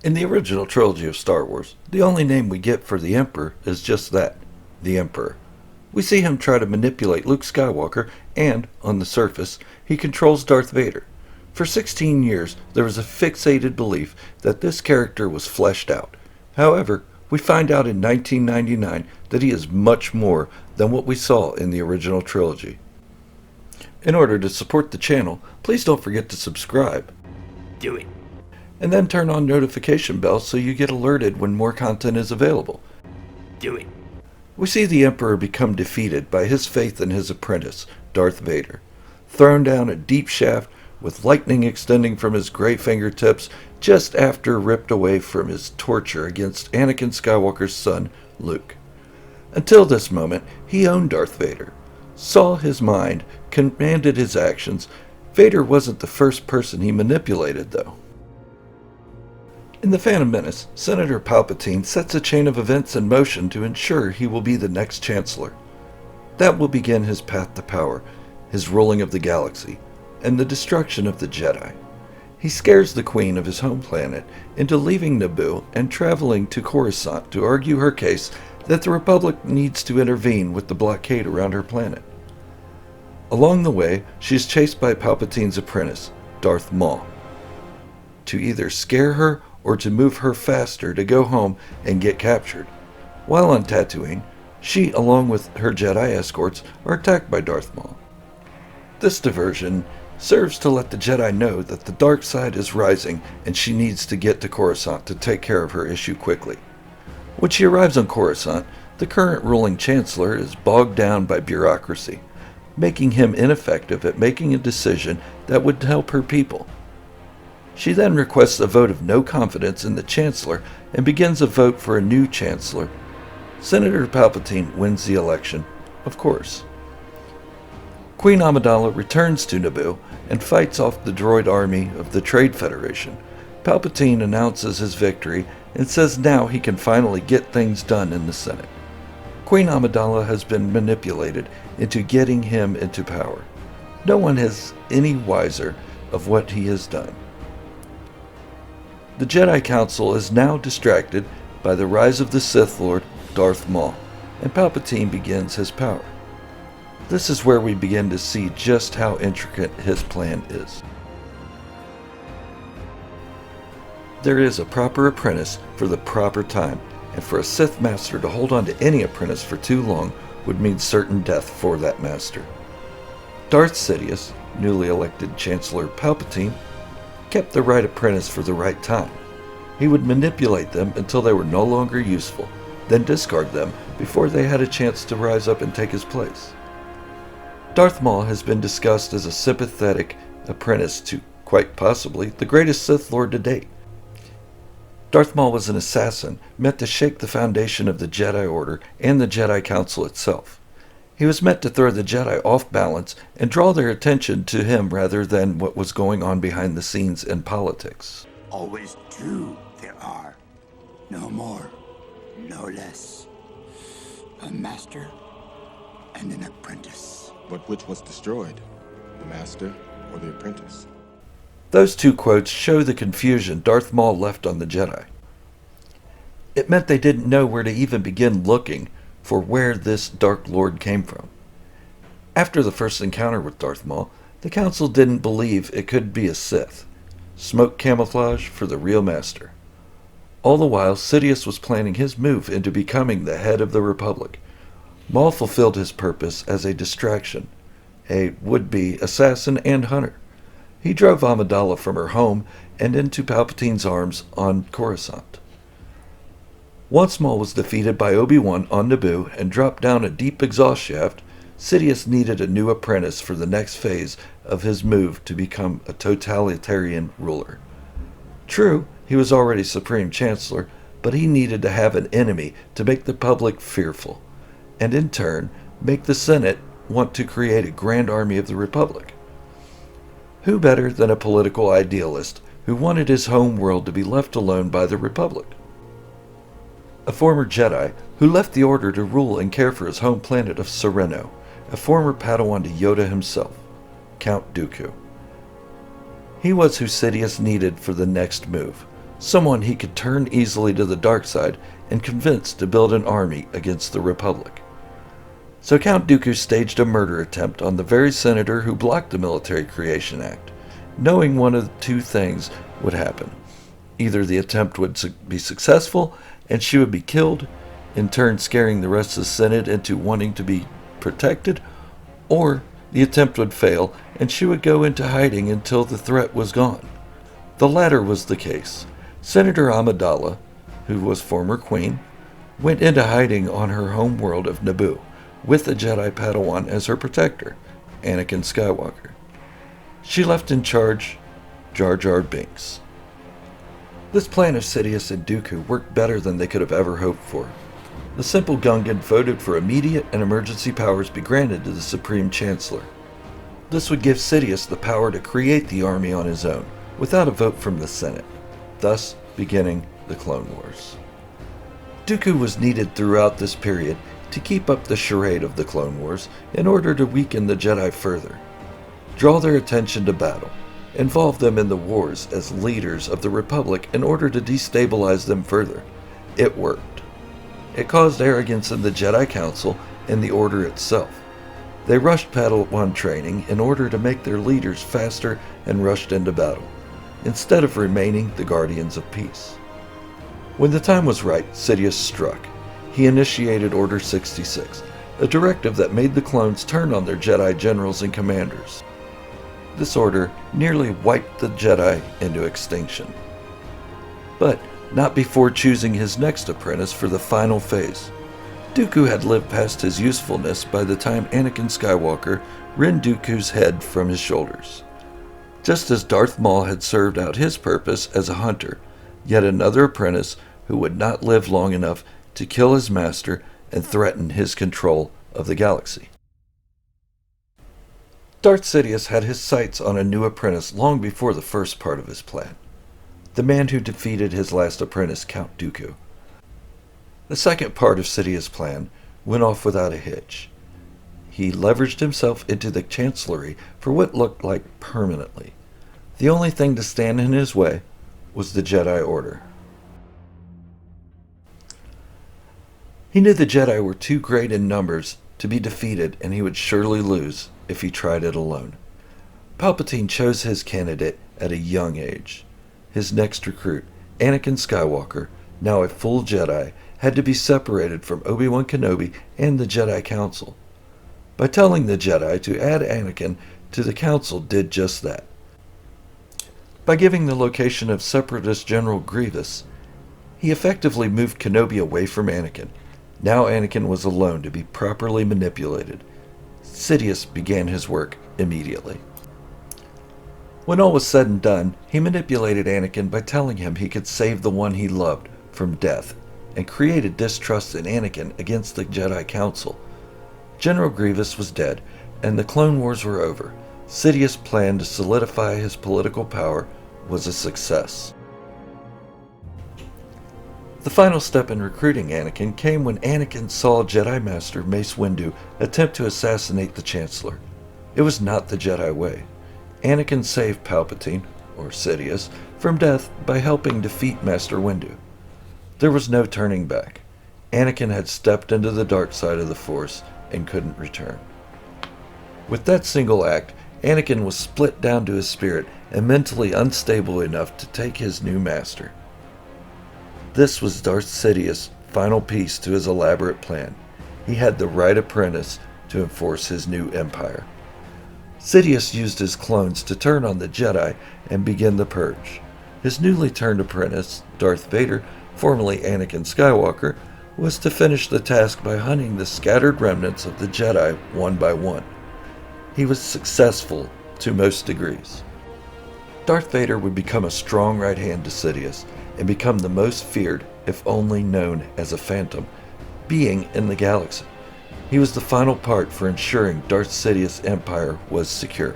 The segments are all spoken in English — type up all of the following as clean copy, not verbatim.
In the original trilogy of Star Wars, the only name we get for the Emperor is just that, the Emperor. We see him try to manipulate Luke Skywalker, and, on the surface, he controls Darth Vader. For 16 years, there was a fixated belief that this character was fleshed out. However, we find out in 1999 that he is much more than what we saw in the original trilogy. In order to support the channel, please don't forget to subscribe. Do it. And then turn on notification bells so you get alerted when more content is available. Do it. We see the Emperor become defeated by his faith in his apprentice, Darth Vader, thrown down a deep shaft with lightning extending from his gray fingertips just after ripped away from his torture against Anakin Skywalker's son, Luke. Until this moment, he owned Darth Vader, saw his mind, commanded his actions. Vader wasn't the first person he manipulated, though. In The Phantom Menace, Senator Palpatine sets a chain of events in motion to ensure he will be the next Chancellor. That will begin his path to power, his ruling of the galaxy, and the destruction of the Jedi. He scares the Queen of his home planet into leaving Naboo and traveling to Coruscant to argue her case that the Republic needs to intervene with the blockade around her planet. Along the way, she is chased by Palpatine's apprentice, Darth Maul, to either scare her or to move her faster to go home and get captured. While on Tatooine, she, along with her Jedi escorts, are attacked by Darth Maul. This diversion serves to let the Jedi know that the dark side is rising and she needs to get to Coruscant to take care of her issue quickly. When she arrives on Coruscant, the current ruling Chancellor is bogged down by bureaucracy, making him ineffective at making a decision that would help her people. She then requests a vote of no confidence in the Chancellor and begins a vote for a new Chancellor. Senator Palpatine wins the election, of course. Queen Amidala returns to Naboo and fights off the droid army of the Trade Federation. Palpatine announces his victory and says now he can finally get things done in the Senate. Queen Amidala has been manipulated into getting him into power. No one is any wiser of what he has done. The Jedi Council is now distracted by the rise of the Sith Lord, Darth Maul, and Palpatine begins his power. This is where we begin to see just how intricate his plan is. There is a proper apprentice for the proper time, and for a Sith Master to hold on to any apprentice for too long would mean certain death for that master. Darth Sidious, newly elected Chancellor Palpatine, kept the right apprentice for the right time. He would manipulate them until they were no longer useful, then discard them before they had a chance to rise up and take his place. Darth Maul has been discussed as a sympathetic apprentice to, quite possibly, the greatest Sith Lord to date. Darth Maul was an assassin meant to shake the foundation of the Jedi Order and the Jedi Council itself. He was meant to throw the Jedi off balance and draw their attention to him rather than what was going on behind the scenes in politics. Always two there are. No more, no less. A master and an apprentice. But which was destroyed? The master or the apprentice? Those two quotes show the confusion Darth Maul left on the Jedi. It meant they didn't know where to even begin looking for where this Dark Lord came from. After the first encounter with Darth Maul, the Council didn't believe it could be a Sith. Smoke camouflage for the real master. All the while, Sidious was planning his move into becoming the head of the Republic. Maul fulfilled his purpose as a distraction, a would-be assassin and hunter. He drove Amidala from her home and into Palpatine's arms on Coruscant. Once Maul was defeated by Obi-Wan on Naboo and dropped down a deep exhaust shaft, Sidious needed a new apprentice for the next phase of his move to become a totalitarian ruler. True, he was already Supreme Chancellor, but he needed to have an enemy to make the public fearful, and in turn, make the Senate want to create a grand army of the Republic. Who better than a political idealist who wanted his home world to be left alone by the Republic? A former Jedi who left the Order to rule and care for his home planet of Sereno, a former Padawan to Yoda himself, Count Dooku. He was who Sidious needed for the next move, someone he could turn easily to the dark side and convince to build an army against the Republic. So Count Dooku staged a murder attempt on the very senator who blocked the Military Creation Act, knowing one of two things would happen. Either the attempt would be successful and she would be killed, in turn scaring the rest of the Senate into wanting to be protected, or the attempt would fail and she would go into hiding until the threat was gone. The latter was the case. Senator Amidala, who was former queen, went into hiding on her home world of Naboo, with a Jedi Padawan as her protector, Anakin Skywalker. She left in charge Jar Jar Binks. This plan of Sidious and Dooku worked better than they could have ever hoped for. The simple Gungan voted for immediate and emergency powers be granted to the Supreme Chancellor. This would give Sidious the power to create the army on his own, without a vote from the Senate, thus beginning the Clone Wars. Dooku was needed throughout this period to keep up the charade of the Clone Wars in order to weaken the Jedi further, draw their attention to battle, involve them in the wars as leaders of the Republic in order to destabilize them further. It worked. It caused arrogance in the Jedi Council and the Order itself. They rushed Padawan training in order to make their leaders faster and rushed into battle, instead of remaining the guardians of peace. When the time was right, Sidious struck. He initiated Order 66, a directive that made the clones turn on their Jedi generals and commanders. This order nearly wiped the Jedi into extinction. But not before choosing his next apprentice for the final phase. Dooku had lived past his usefulness by the time Anakin Skywalker rent Dooku's head from his shoulders. Just as Darth Maul had served out his purpose as a hunter, yet another apprentice who would not live long enough to kill his master and threaten his control of the galaxy. Darth Sidious had his sights on a new apprentice long before the first part of his plan, the man who defeated his last apprentice, Count Dooku. The second part of Sidious' plan went off without a hitch. He leveraged himself into the Chancellery for what looked like permanently. The only thing to stand in his way was the Jedi Order. He knew the Jedi were too great in numbers to be defeated, and he would surely lose if he tried it alone. Palpatine chose his candidate at a young age. His next recruit, Anakin Skywalker, now a full Jedi, had to be separated from Obi-Wan Kenobi and the Jedi Council. By telling the Jedi to add Anakin to the Council did just that. By giving the location of Separatist General Grievous, he effectively moved Kenobi away from Anakin. Now Anakin was alone to be properly manipulated. Sidious began his work immediately. When all was said and done, he manipulated Anakin by telling him he could save the one he loved from death, and created distrust in Anakin against the Jedi Council. General Grievous was dead, and the Clone Wars were over. Sidious' plan to solidify his political power was a success. The final step in recruiting Anakin came when Anakin saw Jedi Master Mace Windu attempt to assassinate the Chancellor. It was not the Jedi way. Anakin saved Palpatine, or Sidious, from death by helping defeat Master Windu. There was no turning back. Anakin had stepped into the dark side of the Force and couldn't return. With that single act, Anakin was split down to his spirit and mentally unstable enough to take his new master. This was Darth Sidious' final piece to his elaborate plan. He had the right apprentice to enforce his new empire. Sidious used his clones to turn on the Jedi and begin the Purge. His newly turned apprentice, Darth Vader, formerly Anakin Skywalker, was to finish the task by hunting the scattered remnants of the Jedi one by one. He was successful to most degrees. Darth Vader would become a strong right hand to Sidious and become the most feared, if only known as a phantom, being in the galaxy. He was the final part for ensuring Darth Sidious' empire was secure.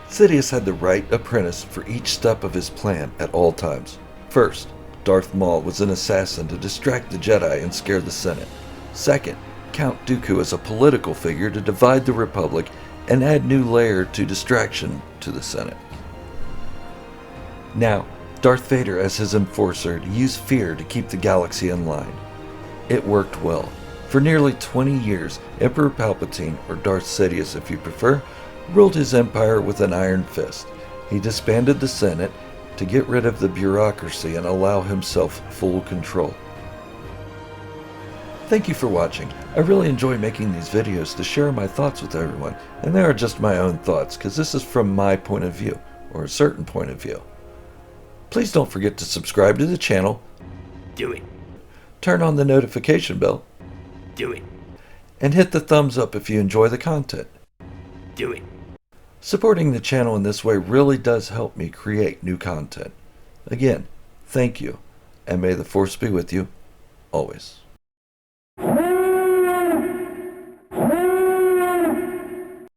Sidious had the right apprentice for each step of his plan at all times. First, Darth Maul was an assassin to distract the Jedi and scare the Senate. Second, Count Dooku as a political figure to divide the Republic and add new layer to distraction to the Senate. Now, Darth Vader as his enforcer used fear to keep the galaxy in line. It worked well. For nearly 20 years, Emperor Palpatine, or Darth Sidious if you prefer, ruled his empire with an iron fist. He disbanded the Senate to get rid of the bureaucracy and allow himself full control. Thank you for watching. I really enjoy making these videos to share my thoughts with everyone, and they are just my own thoughts because this is from my point of view, or a certain point of view. Please don't forget to subscribe to the channel. Do it. Turn on the notification bell. Do it. And hit the thumbs up if you enjoy the content. Do it. Supporting the channel in this way really does help me create new content. Again, thank you, and may the Force be with you, always.